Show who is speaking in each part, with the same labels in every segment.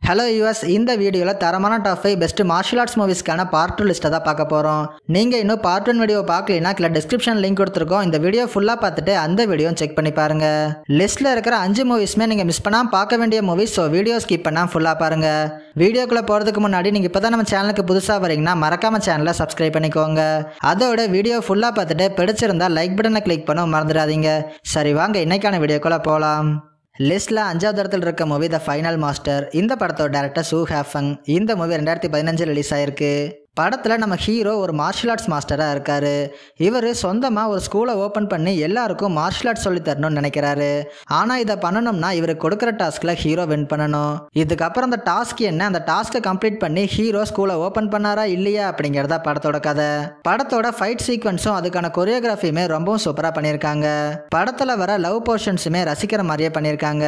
Speaker 1: Hello US, இந்த வீடியோவில் தரமான டாப் 5 பெஸ்ட் மார்ஷியல் ஆர்ட்ஸ் மூவிஸ்க்கான பார்ட் 2 லிஸ்ட்டை தான் பார்க்க போகிறோம். நீங்கள் இன்னும் பார்ட் 1 வீடியோ பார்க்கலனா கீழே டிஸ்கிரிப்ஷன் லிங்க் கொடுத்துருக்கோம். இந்த வீடியோ ஃபுல்லாக பார்த்துட்டு அந்த வீடியோ செக் பண்ணி பாருங்கள். லிஸ்ட்டில் இருக்கிற 5 மூவிஸ்மே நீங்கள் மிஸ் பண்ணாமல் பார்க்க வேண்டிய மூவிஸ். ஸோ வீடியோ ஸ்கிப் பண்ணால் ஃபுல்லாக பாருங்கள். வீடியோக்குள்ளே போகிறதுக்கு முன்னாடி நீங்கள் இப்போ தான் நம்ம சேனலுக்கு புதுசாக வரீங்கன்னா மறக்காமல் சேனலை சப்ஸ்கிரைப் பண்ணிக்கோங்க. அதோட வீடியோ ஃபுல்லாக பார்த்துட்டு பிடிச்சிருந்தா லைக் பட்டனை கிளிக் பண்ண மறந்துடாதீங்க. சரி வாங்க இன்னைக்கான வீடியோக்குள்ளே போகலாம். லிஸ்ட்டில் 5வது இடத்துல இருக்க மூவி த ஃபைனல் மாஸ்டர். இந்த படத்தோட டேரக்டர் சூ ஹேஃபங். இந்த மூவி 2015 ரிலீஸ் ஆயிருக்கு. படத்தில் நம்ம ஹீரோ ஒரு மார்ஷியல் ஆர்ட்ஸ் மாஸ்டராக இருக்கார். இவர் சொந்தமாக ஒரு ஸ்கூலை ஓப்பன் பண்ணி எல்லாருக்கும் மார்ஷியல் ஆர்ட்ஸ் சொல்லி தரணும்னு நினைக்கிறாரு. ஆனால் இதை பண்ணணும்னா இவருக்கு கொடுக்குற டாஸ்கில் ஹீரோ வின் பண்ணணும். இதுக்கப்புறம் அந்த டாஸ்க் என்ன, அந்த டாஸ்க்கை கம்ப்ளீட் பண்ணி ஹீரோ ஸ்கூலை ஓப்பன் பண்ணாரா இல்லையா அப்படிங்கிறதா படத்தோட கதை. படத்தோட ஃபைட் சீக்வன்ஸும் அதுக்கான கொரியோகிராஃபியுமே ரொம்பவும் சூப்பராக பண்ணியிருக்காங்க. படத்தில் வர லவ் போர்ஷன்ஸுமே ரசிக்கிற மாதிரியே பண்ணியிருக்காங்க.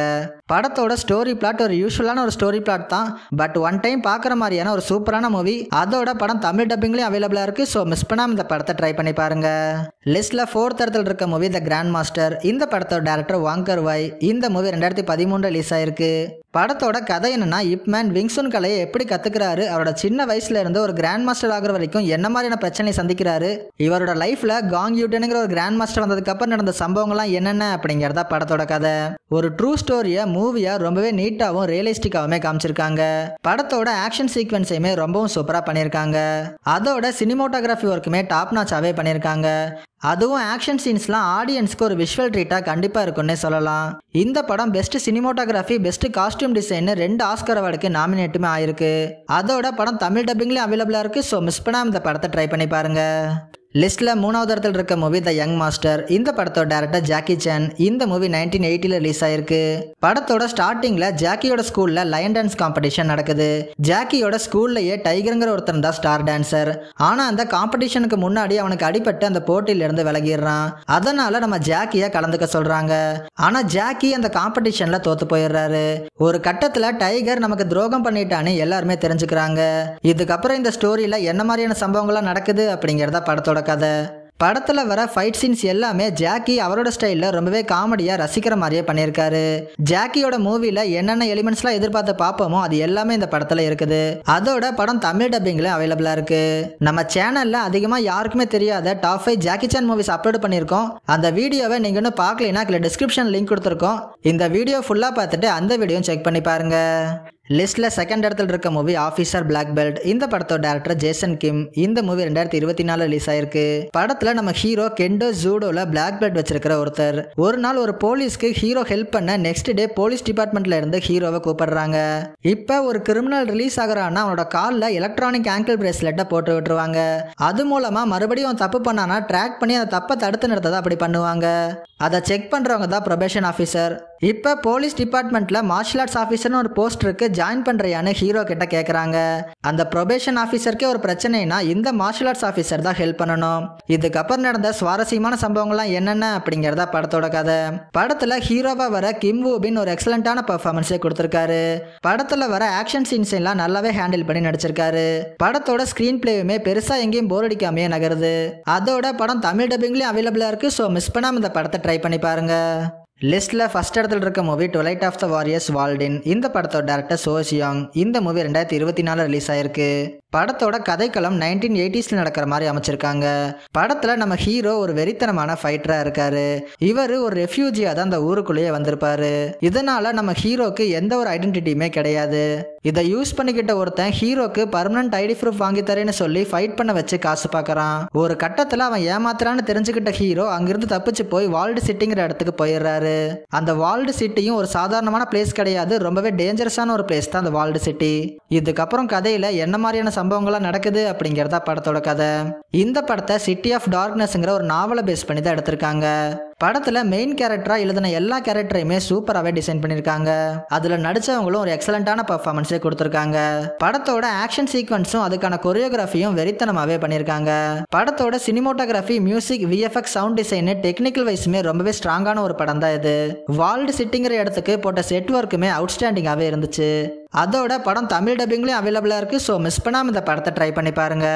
Speaker 1: படத்தோட ஸ்டோரி பிளாட் ஒரு யூஸ்வலான ஒரு ஸ்டோரி பிளாட் தான். பட் ஒன் டைம் பார்க்குற மாதிரியான ஒரு சூப்பரான மூவி. அதோட படம் தமிழ் டப்பிங்லேயும் அவைலபிளாக இருக்குது. ஸோ மிஸ் பண்ணாமல் இந்த படத்தை ட்ரை பண்ணி பாருங்க. லிஸ்ட்டில் 4th இடத்துல இருக்க மூவி த கிராண்ட் மாஸ்டர். இந்த படத்தோட டேரக்டர் வாங் கர்-வாய். இந்த மூவி 2013 ரிலீஸ் ஆயிருக்கு. படத்தோட கதை என்னன்னா, இப் மேன் விங்சுன் கலையை எப்படி கத்துக்கிறாரு, அவரோட சின்ன வயசுல இருந்து ஒரு கிராண்ட் மாஸ்டர் ஆகிற வரைக்கும் என்ன மாதிரியான பிரச்சனை சந்திக்கிறாரு, இவரோட லைஃப்ல காங் யூட்டனுங்கிற ஒரு கிராண்ட் மாஸ்டர் வந்ததுக்கு அப்புறம் நடந்த சம்பவங்கள்லாம் என்னென்ன அப்படிங்கிறதா படத்தோட கதை. ஒரு ட்ரூ ஸ்டோரியை மூவியா ரொம்பவே நீட்டாகவும் ரியலிஸ்டிக்காவுமே காமிச்சிருக்காங்க. படத்தோட ஆக்ஷன் சீக்வன்ஸையுமே ரொம்பவும் சூப்பரா பண்ணியிருக்காங்க. அதோட சினிமோட்டோகிராஃபி ஒர்க்குமே டாப் நாச்சாவே பண்ணியிருக்காங்க. அதுவும் ஆக்ஷன் சீன்ஸ்லாம் ஆடியன்ஸ்க்கு ஒரு விஷுவல் ட்ரீட்டாக கண்டிப்பாக இருக்குன்னே சொல்லலாம். இந்த படம் best cinematography, best costume design 2 Oscar அவார்டுக்கு நாமினேட்டுமே ஆயிருக்கு. அதோட படம் தமிழ் டப்பிங்லேயும் அவைலபிளாக இருக்குது. ஸோ மிஸ் பண்ணாமல் இந்த படத்தை ட்ரை பண்ணி பாருங்க. லிஸ்ட்டில் 3வது இடத்துல இருக்க மூவி த யங் மாஸ்டர். இந்த படத்தோட டேரக்டர் ஜாக்கி சான். இந்த மூவி 1980 ரிலீஸ் ஆயிருக்கு. படத்தோட ஸ்டார்டிங்கில் ஜாக்கியோட ஸ்கூலில் லயன் டான்ஸ் காம்படிஷன் நடக்குது. ஜாக்கியோட ஸ்கூல்லையே டைகருங்கிற ஒருத்தன் தான் ஸ்டார் டான்சர். ஆனால் அந்த காம்படிஷனுக்கு முன்னாடி அவனுக்கு அடிபட்டு அந்த போட்டியிலிருந்து விலகிடுறான். அதனால நம்ம ஜாக்கியை கலந்துக்க சொல்றாங்க. ஆனால் ஜாக்கி அந்த காம்படிஷன்ல தோத்து போயிடுறாரு. ஒரு கட்டத்தில் டைகர் நமக்கு துரோகம் பண்ணிட்டான்னு எல்லாருமே தெரிஞ்சுக்கிறாங்க. இதுக்கப்புறம் இந்த ஸ்டோரியில் என்ன மாதிரியான சம்பவங்கள்லாம் நடக்குது அப்படிங்கிறத படத்தோட கதை. படத்துல வர ஃபைட் சீன்ஸ் எல்லாமே ஜாக்கி அவரோட ஸ்டைலில் ரொம்பவே காமெடியா ரசிக்கிற மாதிரியே பண்ணியிருக்காரு. ஜாக்கியோட மூவில என்னென்ன எலிமெண்ட்ஸ்லாம் எதிர்பார்த்து பார்ப்போமோ அது எல்லாமே இந்த படத்துல இருக்குது. அதோட படம் தமிழ் டப்பிங்ல அவைலபிளா இருக்கு. நம்ம சேனல்ல அதிகமா யாருக்குமே தெரியாத top 5 Jackie Chan movies upload பண்ணியிருக்கோம். அந்த வீடியோவை நீங்க இன்னும் பார்க்கலைன்னா கீழே டிஸ்கிரிப்ஷன் லிங்க் கொடுத்துருக்கோம். இந்த வீடியோ ஃபுல்லா பார்த்துட்டு அந்த வீடியோ செக் பண்ணி பாருங்க. லிஸ்ட்டில் 2nd இடத்துல இருக்க மூவி ஆஃபீஸர் பிளாக் பெல்ட். இந்த படத்தோட டேரக்டர் ஜேசன் கிம். இந்த மூவி 2024 ரிலீஸ் ஆயிருக்கு. படத்துல நம்ம ஹீரோ கெண்டோ ஜூடோல பிளாக் பெல்ட் வச்சிருக்கிற ஒருத்தர். ஒரு நாள் ஒரு போலீஸ்க்கு ஹீரோ ஹெல்ப் பண்ண நெக்ஸ்ட் டே போலீஸ் டிபார்ட்மெண்ட்ல இருந்து ஹீரோவை கூப்பிடுறாங்க. இப்ப ஒரு கிரிமினல் ரிலீஸ் ஆகுறான்னா அவனோட காலில் எலக்ட்ரானிக் ஆங்கிள் பிரேஸ்லெட்டை போட்டு விட்டுருவாங்க. அது மூலமா மறுபடியும் தப்பு பண்ணானா ட்ராக் பண்ணி அந்த தப்பை தடுத்து நிறுத்ததை அப்படி பண்ணுவாங்க. அதை செக் பண்றவங்க தான் ப்ரொபேஷன் ஆஃபீஸர். இப்ப போலீஸ் டிபார்ட்மெண்ட்ல மார்ஷியல் ஆர்ட்ஸ் ஆஃபீஸர்னு ஒரு போஸ்ட் இருக்கு, ஜாயின் பண்றியான்னு ஹீரோ கிட்ட கேக்குறாங்க. அந்த ப்ரொபேஷன் ஆஃபீஸருக்கே ஒரு பிரச்சனைனா இந்த மார்ஷியல் ஆர்ட்ஸ் ஆஃபீஸர் தான் ஹெல்ப் பண்ணணும். இதுக்கப்புறம் நடந்த சுவாரஸ்யமான சம்பவங்கள்லாம் என்னென்ன அப்படிங்கிறதா படத்தோட கதை. படத்துல ஹீரோவா வர கிம் வூ பின் ஒரு எக்ஸலண்டான பெர்ஃபார்மன்ஸே கொடுத்திருக்காரு. படத்துல வர ஆக்ஷன் சீன்ஸ் எல்லாம் நல்லாவே ஹேண்டில் பண்ணி நடிச்சிருக்காரு. படத்தோட ஸ்கிரீன் பிளேயுமே பெருசா எங்கேயும் போர் அடிக்காமையே நகருது. அதோட படம் தமிழ் டப்பிங்லயும் அவைலபிளா இருக்கு. ஸோ மிஸ் பண்ணாம இந்த படத்தை ட்ரை பண்ணி பாருங்க. லிஸ்ட்டில் 1st இடத்துல இருக்க movie twilight of the warriors walled in. இந்த படத்தோட டேரக்டர் சோ சியாங். இந்த மூவி 2024 ரிலீஸ் ஆயிருக்கு. படத்தோட கதைக்களம் 1980s நடக்கிற மாதிரி அமைச்சிருக்காங்க. படத்துல நம்ம ஹீரோ ஒரு வெறித்தனமான ஃபைட்டரா இருக்காரு. இவர் ஒரு ரெஃப்யூஜியா தான் அந்த ஊருக்குள்ளேயே வந்திருப்பாரு. இதனால நம்ம ஹீரோக்கு எந்த ஒரு ஐடென்டிட்டியுமே கிடையாது. இதை யூஸ் பண்ணிக்கிட்ட ஒருத்தன் ஹீரோக்கு பர்மனன்ட் ஐடி ப்ரூஃப் வாங்கி தரேன்னு சொல்லி ஃபைட் பண்ண வச்சு காசு பார்க்கறான். ஒரு கட்டத்துல அவன் ஏமாத்துறான்னு தெரிஞ்சுக்கிட்ட ஹீரோ அங்கிருந்து தப்பிச்சு போய் வால்டு சிட்டிங்கிற இடத்துக்கு போயிடுறாரு. அந்த வால்டு சிட்டியும் ஒரு சாதாரணமான பிளேஸ் கிடையாது, ரொம்பவே டேஞ்சரஸான ஒரு பிளேஸ் தான் அந்த வால்டு சிட்டி. இதுக்கப்புறம் கதையில என்ன மாதிரியான சம்பவங்கள்லாம் நடக்குது அப்படிங்கிறதா படத்தோட கதை. இந்த படத்தை சிட்டி ஆஃப் டார்க்னஸ்ங்கிற ஒரு நாவலை பேஸ் பண்ணி தான் எடுத்திருக்காங்க. படத்துல மெயின் கேரக்டரா எழுதின எல்லா கேரக்டரையுமே சூப்பராகவே டிசைன் பண்ணியிருக்காங்க. அதுல நடிச்சவங்களும் ஒரு எக்ஸலண்டான பர்ஃபார்மன்ஸே கொடுத்திருக்காங்க. படத்தோட ஆக்ஷன் சீக்வன்ஸும் அதுக்கான கொரியோகிராஃபியும் வெறித்தனமாவே பண்ணியிருக்காங்க. படத்தோட cinematography, music, VFX, sound design, technical வைஸுமே ரொம்பவே ஸ்ட்ராங்கான ஒரு படம் தான் இது. வால்டு சிட்டிங்கிற இடத்துக்கு போட்ட செட் ஒர்க்குமே அவுட்ஸ்டாண்டிங்காகவே இருந்துச்சு. அதோட படம் தமிழ் டப்பிங்லேயும் அவைலபிளாக இருக்குது. ஸோ மிஸ் பண்ணாமல் இந்த படத்தை ட்ரை பண்ணி பாருங்க.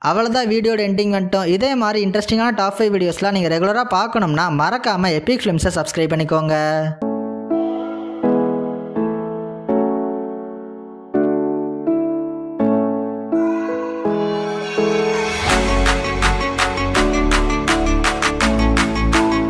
Speaker 1: அவ்வளோதான், வீடியோட எண்டிங் வந்துட்டோம். இதே மாதிரி இன்ட்ரெஸ்டிங்கான டாப் 5 வீடியோஸ்லாம் நீங்கள் ரெகுலராக பார்க்கணும்னா மறக்காமல் எபிக் ஃபிலிம்ஸை சப்ஸ்கிரைப் பண்ணிக்கோங்க.